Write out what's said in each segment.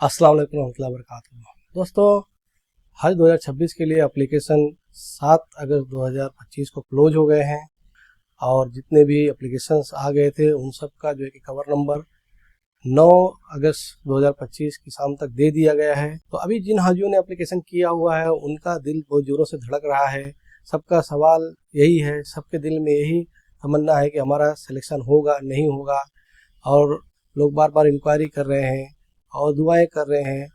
अस्सलाम वालेकुम रहमतुल्लाहि व बरकातुहू। दोस्तों, हज 2026 के लिए एप्लीकेशन 7 अगस्त 2025 को क्लोज हो गए हैं और जितने भी एप्लीकेशंस आ गए थे उन सब का जो है कि कवर नंबर 9 अगस्त 2025 की शाम तक दे दिया गया है। तो अभी जिन हाजियों ने एप्लीकेशन किया हुआ है उनका दिल बहुत ज़ोरों से धड़क रहा है। सबका सवाल यही है, सबके दिल में यही तमन्ना है कि हमारा सिलेक्शन होगा नहीं होगा, और लोग बार बार इंक्वायरी कर रहे हैं और दुआएं कर रहे हैं।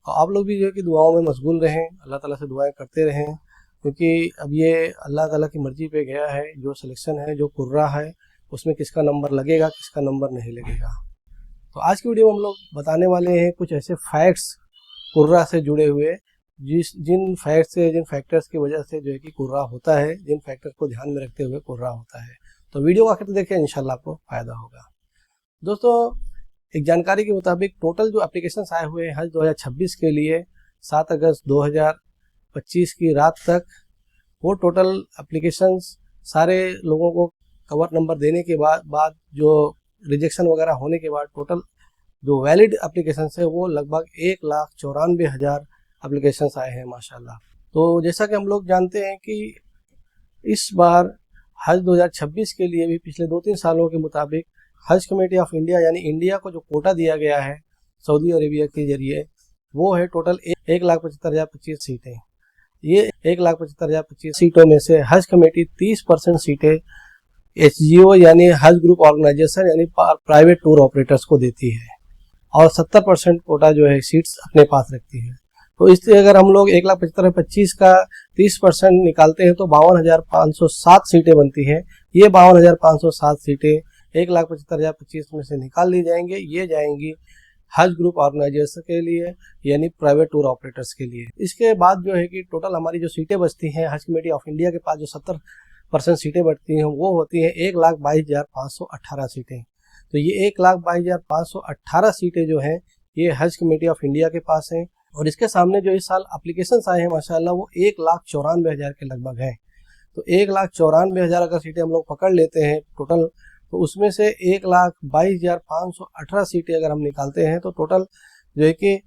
और आप लोग भी जो है कि दुआओं में मशगूल रहें, अल्लाह ताला से दुआएं करते रहें, क्योंकि अब ये अल्लाह ताला की मर्ज़ी पे गया है। जो सिलेक्शन है, जो कुर्रा है, उसमें किसका नंबर लगेगा, किसका नंबर नहीं लगेगा। तो आज की वीडियो में हम लोग बताने वाले हैं कुछ ऐसे फैक्ट्स कुर्रा से जुड़े हुए, जिन फैक्ट्स से, जिन फैक्टर्स की वजह से जो है कि कुर्रा होता है, जिन फैक्टर्स को ध्यान में रखते हुए कुर्रा होता है। तो वीडियो आखिर तक देखिए, इंशाल्लाह आपको फ़ायदा होगा। दोस्तों, एक जानकारी के मुताबिक टोटल जो एप्लीकेशन आए हुए हैं हज 2026 के लिए 7 अगस्त 2025 की रात तक, वो टोटल एप्लीकेशंस सारे लोगों को कवर नंबर देने के बाद जो रिजेक्शन वगैरह होने के बाद टोटल जो वैलिड एप्लीकेशंस है वो लगभग 1,94,000 एप्लीकेशंस आए हैं माशाल्लाह। तो जैसा कि हम लोग जानते हैं कि इस बार हज 2026 के लिए भी पिछले 2-3 सालों के मुताबिक हज कमेटी ऑफ इंडिया यानी इंडिया को जो कोटा दिया गया है सऊदी अरेबिया के जरिए, वो है टोटल 1,75,025 सीटें। ये 1,75,025 सीटों में से हज कमेटी 30% सीटें HGO यानी हज ग्रुप ऑर्गेनाइजेशन यानी प्राइवेट टूर ऑपरेटर्स को देती है, और 70% कोटा जो है सीट्स अपने पास रखती है। तो इसलिए अगर हम लोग 1,75,025 का 30% निकालते हैं तो 52,507 सीटें बनती हैं। ये 52,507 सीटें 1,75,025 में से निकाल ली जाएंगे, ये जाएंगी हज ग्रुप ऑर्गेनाइजेशन के लिए यानी प्राइवेट टूर ऑपरेटर्स के लिए। इसके बाद जो है कि टोटल हमारी जो सीटें बचती हैं हज कमेटी ऑफ इंडिया के पास, जो 70% सीटें बचती हैं, वो होती हैं 1,22,518 सीटें। तो ये 1,22,518 सीटें जो हैं ये हज कमेटी ऑफ इंडिया के पास हैं, और इसके सामने जो इस साल एप्लीकेशंस आए हैं माशाल्लाह वो 1,94,000 के लगभग हैं। तो 1,94,000 अगर सीटें हम लोग पकड़ लेते हैं टोटल, तो उसमें से 1,22,518 सीटें अगर हम निकालते हैं तो टोटल जो है कि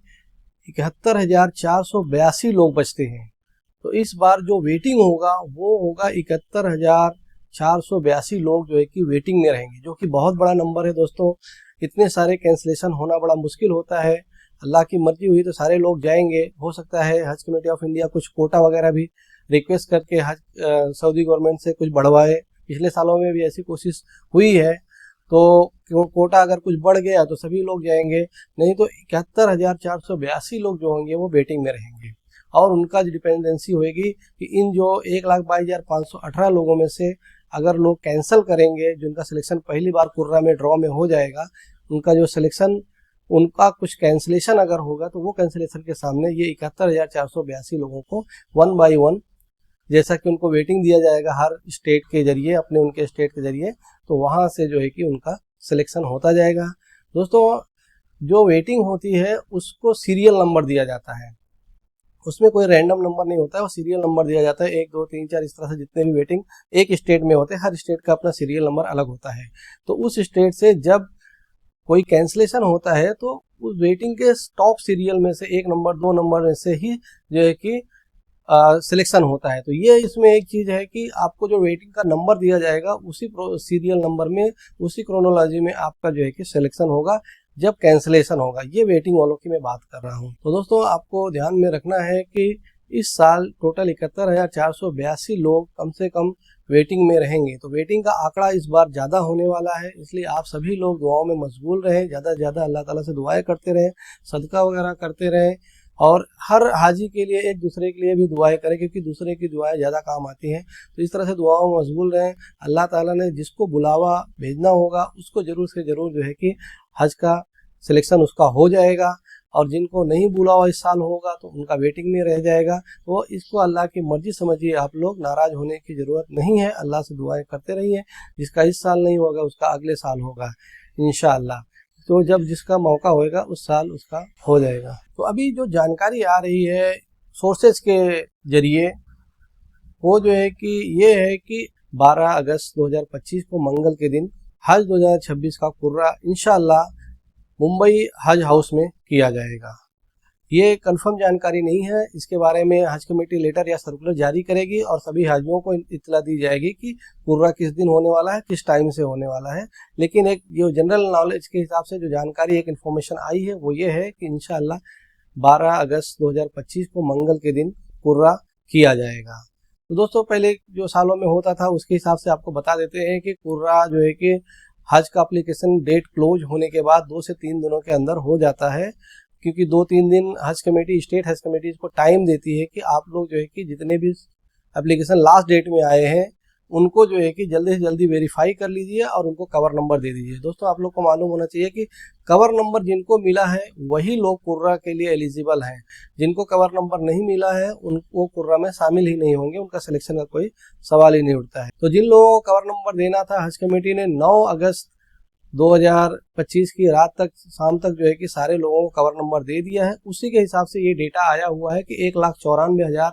71,482 लोग बचते हैं। तो इस बार जो वेटिंग होगा वो होगा 71,482 लोग जो है कि वेटिंग में रहेंगे, जो कि बहुत बड़ा नंबर है दोस्तों। इतने सारे कैंसिलेशन होना बड़ा मुश्किल होता है। अल्लाह की मर्जी हुई तो सारे लोग जाएंगे। हो सकता है हज कमेटी ऑफ इंडिया कुछ कोटा वगैरह भी रिक्वेस्ट करके हज सऊदी गवर्नमेंट से कुछ बढ़वाए। पिछले सालों में भी ऐसी कोशिश हुई है, तो कोटा अगर कुछ बढ़ गया तो सभी लोग जाएंगे, नहीं तो 71,482 लोग जो होंगे वो वेटिंग में रहेंगे। और उनका जो डिपेंडेंसी होगी कि इन जो 1,22,518 लोगों में से अगर लोग कैंसिल करेंगे, जिनका सिलेक्शन पहली बार कुर्रा में ड्रॉ में हो जाएगा, उनका जो सिलेक्शन, उनका कुछ कैंसिलेशन अगर होगा तो वो कैंसिलेशन के सामने ये 71,482 लोगों को 1 बाई 1, जैसा कि उनको वेटिंग दिया जाएगा हर स्टेट के जरिए, अपने उनके स्टेट के जरिए, तो वहाँ से जो है कि उनका सिलेक्शन होता जाएगा। दोस्तों, जो वेटिंग होती है उसको सीरियल नंबर दिया जाता है, उसमें कोई रैंडम नंबर नहीं होता है, वो सीरियल नंबर दिया जाता है। 1, 2, 3, 4 इस तरह से जितने भी वेटिंग एक स्टेट में होते हैं, हर स्टेट का अपना सीरियल नंबर अलग होता है। तो उस स्टेट से जब कोई कैंसिलेशन होता है तो उस वेटिंग के टॉप सीरियल में से 1 नंबर 2 नंबर में से ही जो है कि सिलेक्शन होता है। तो ये इसमें एक चीज़ है कि आपको जो वेटिंग का नंबर दिया जाएगा उसी सीरियल नंबर में, उसी क्रोनोलॉजी में आपका जो है कि सिलेक्शन होगा जब कैंसिलेशन होगा। ये वेटिंग वालों की मैं बात कर रहा हूँ। तो दोस्तों, आपको ध्यान में रखना है कि इस साल टोटल 71,482 लोग कम से कम वेटिंग में रहेंगे। तो वेटिंग का आंकड़ा इस बार ज़्यादा होने वाला है, इसलिए आप सभी लोग दुआओं में मशगूल रहें, ज़्यादा से ज़्यादा अल्लाह ताला से दुआएं करते रहें, सदका वगैरह करते रहें, और हर हाजी के लिए एक दूसरे के लिए भी दुआएं करें, क्योंकि दूसरे की दुआएं ज़्यादा काम आती हैं। तो इस तरह से दुआओं में मशगूल रहें। अल्लाह ताला ने जिसको बुलावा भेजना होगा उसको ज़रूर से ज़रूर जो है कि हज का सिलेक्शन उसका हो जाएगा, और जिनको नहीं बुलावा इस साल होगा तो उनका वेटिंग में रह जाएगा। तो इसको अल्लाह की मर्जी समझिए, आप लोग नाराज़ होने की ज़रूरत नहीं है। अल्लाह से दुआएं करते रहिए, जिसका इस साल नहीं होगा उसका अगले साल होगा इंशाअल्लाह। तो जब जिसका मौका होएगा उस साल उसका हो जाएगा। तो अभी जो जानकारी आ रही है सोर्सेज के जरिए, वो जो है कि ये है कि 12 अगस्त 2025 को मंगल के दिन हज 2026 का कुर्रा इंशाअल्लाह मुंबई हज हाउस में किया जाएगा। ये कंफर्म जानकारी नहीं है, इसके बारे में हज कमेटी लेटर या सर्कुलर जारी करेगी और सभी हाजियों को इत्तला दी जाएगी कि कुर्रा किस दिन होने वाला है, किस टाइम से होने वाला है। लेकिन एक जो जनरल नॉलेज के हिसाब से जो जानकारी, एक इन्फॉर्मेशन आई है वो ये है कि इंशाअल्लाह 12 अगस्त 2025 को मंगल के दिन कुर्रा किया जाएगा। तो दोस्तों, पहले जो सालों में होता था उसके हिसाब से आपको बता देते हैं कि कुर्रा जो है कि हज का एप्लीकेशन डेट क्लोज होने के बाद 2 से 3 दिनों के अंदर हो जाता है, क्योंकि 2-3 दिन हज कमेटी, स्टेट हज कमेटी को टाइम देती है कि आप लोग जो है कि जितने भी एप्लीकेशन लास्ट डेट में आए हैं उनको जो है कि जल्दी से जल्दी वेरीफाई कर लीजिए और उनको कवर नंबर दे दीजिए। दोस्तों, आप लोग को मालूम होना चाहिए कि कवर नंबर जिनको मिला है वही लोग कुर्रा के लिए एलिजिबल हैं। जिनको कवर नंबर नहीं मिला है उनको कुर्रा में शामिल ही नहीं होंगे, उनका सिलेक्शन का कोई सवाल ही नहीं उठता है। तो जिन लोगों को कवर नंबर देना था, हज कमेटी ने 9 अगस्त 2025 की रात तक, शाम तक जो है कि सारे लोगों को कवर नंबर दे दिया है। उसी के हिसाब से ये डेटा आया हुआ है कि 1,94,000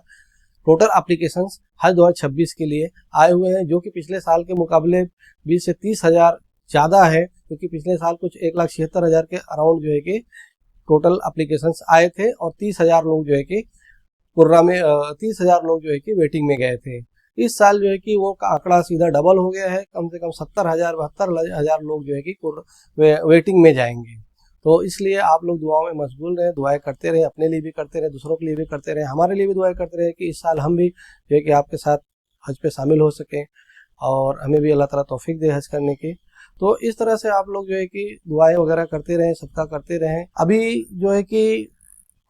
टोटल एप्लीकेशंस हज 2026 के लिए आए हुए हैं, जो कि पिछले साल के मुकाबले 20 से 30,000 ज़्यादा है, क्योंकि पिछले साल कुछ 1,76,000 के अराउंड जो है कि टोटल एप्लीकेशंस आए थे और 30,000 लोग जो है कि कुर्रा में 30,000 लोग जो है कि वेटिंग में गए थे। इस साल जो है कि वो आंकड़ा सीधा डबल हो गया है, कम से कम 70,000 72,000 लोग जो है कि वेटिंग में जाएंगे। तो इसलिए आप लोग दुआओं में मशगूल रहें, दुआएं करते रहें, अपने लिए भी करते रहें, दूसरों के लिए भी करते रहें, हमारे लिए भी दुआएं करते रहें कि इस साल हम भी जो है कि आपके साथ हज पे शामिल हो सकें और हमें भी अल्लाह ताला तौफीक दे हज करने की। तो इस तरह से आप लोग जो है कि दुआएं वगैरह करते रहें, सबका करते रहें। अभी जो है कि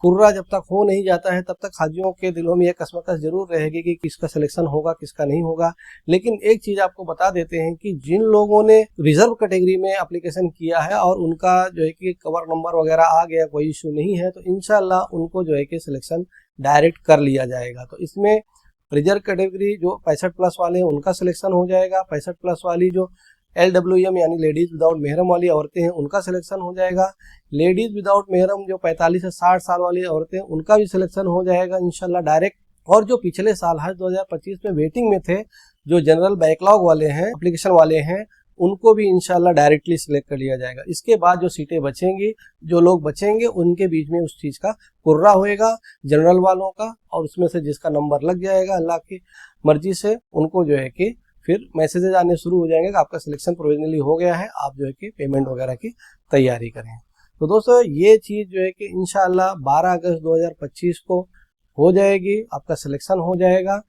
कुर्रा जब तक हो नहीं जाता है तब तक हाजियों के दिलों में यह कसमकस जरूर रहेगी कि किसका सिलेक्शन होगा, किसका नहीं होगा। लेकिन एक चीज़ आपको बता देते हैं कि जिन लोगों ने रिजर्व कैटेगरी में एप्लीकेशन किया है और उनका जो है कि कवर नंबर वगैरह आ गया, कोई इशू नहीं है, तो इंशाल्लाह उनको जो है कि सिलेक्शन डायरेक्ट कर लिया जाएगा। तो इसमें रिजर्व कैटेगरी जो 65+ वाले हैं उनका सिलेक्शन हो जाएगा, 65+ वाली जो LWM यानी लेडीज विदाउट मेहरम वाली औरतें हैं उनका सिलेक्शन हो जाएगा। लेडीज विदाउट मेहरम जो 45 से 60 साल वाली औरतें हैं उनका भी सिलेक्शन हो जाएगा इंशाल्लाह डायरेक्ट। और जो पिछले साल हज 2025 में वेटिंग में थे, जो जनरल बैकलॉग वाले हैं, एप्लीकेशन वाले हैं, उनको भी इंशाल्लाह डायरेक्टली सिलेक्ट कर लिया जाएगा। इसके बाद जो सीटें बचेंगी, जो लोग बचेंगे, उनके बीच में उस चीज़ का कुर्रा होएगा जनरल वालों का, और उसमें से जिसका नंबर लग जाएगा अल्लाह की मर्जी से उनको जो है कि फिर मैसेजेज आने शुरू हो जाएंगे कि आपका सिलेक्शन प्रोविजनली हो गया है, आप जो है कि पेमेंट वगैरह की तैयारी करें। तो दोस्तों, ये चीज़ जो है कि इंशाल्लाह 12 अगस्त 2025 को हो जाएगी, आपका सिलेक्शन हो जाएगा।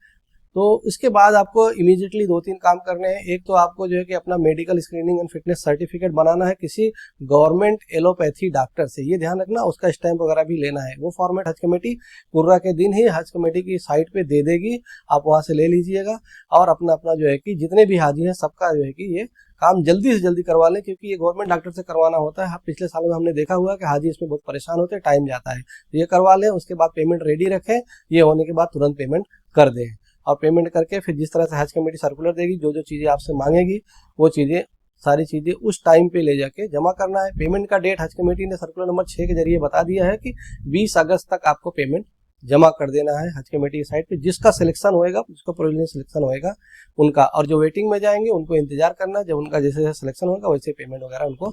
तो इसके बाद आपको इमीडिएटली 2-3 काम करने हैं। एक तो आपको जो है कि अपना medical screening and fitness certificate बनाना है किसी गवर्नमेंट एलोपैथी डॉक्टर से, ये ध्यान रखना, उसका स्टैंप वगैरह भी लेना है। वो फॉर्मेट हज कमेटी कुर्रा के दिन ही हज कमेटी की साइट पे दे देगी, आप वहाँ से ले लीजिएगा और अपना अपना जो है कि जितने भी हाजी हैं सबका जो है कि ये काम जल्दी से जल्दी करवा लें, क्योंकि ये गवर्नमेंट डॉक्टर से करवाना होता है। पिछले सालों में हमने देखा हुआ है कि हाजी इसमें बहुत परेशान होते हैं, टाइम जाता है। तो ये करवा लें, उसके बाद पेमेंट रेडी रखें, ये होने के बाद तुरंत पेमेंट कर दें और पेमेंट करके फिर जिस तरह से हज कमेटी सर्कुलर देगी, जो जो चीज़ें आपसे मांगेगी वो चीज़ें, सारी चीज़ें उस टाइम पे ले जाके जमा करना है। पेमेंट का डेट हज कमेटी ने सर्कुलर नंबर 6 के जरिए बता दिया है कि 20 अगस्त तक आपको पेमेंट जमा कर देना है हज कमेटी की साइट पे। जिसका सिलेक्शन होएगा, जिसका प्रोविजनल सिलेक्शन होएगा उनका, और जो वेटिंग में जाएंगे उनको इंतजार करना, जब उनका जैसे जैसे सिलेक्शन होगा वैसे पेमेंट वगैरह उनको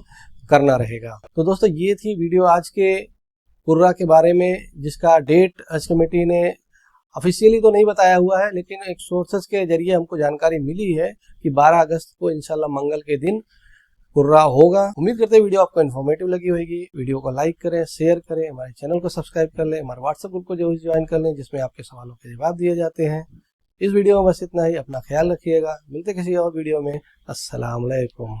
करना रहेगा। तो दोस्तों, ये थी वीडियो आज के कुर्रा के बारे में, जिसका डेट हज कमेटी ने ऑफिशियली तो नहीं बताया हुआ है, लेकिन एक सोर्सेस के जरिए हमको जानकारी मिली है कि 12 अगस्त को इंशाल्लाह मंगल के दिन कुर्रा होगा। उम्मीद करते हैं वीडियो आपको इन्फॉर्मेटिव लगी होगी। वीडियो को लाइक करें, शेयर करें, हमारे चैनल को सब्सक्राइब कर लें, हमारे व्हाट्सएप ग्रुप को जो ज्वाइन कर लें, जिसमें आपके सवालों के जवाब दिए जाते हैं। इस वीडियो में बस इतना ही। अपना ख्याल रखिएगा, मिलते किसी और वीडियो में। अस्सलाम वालेकुम।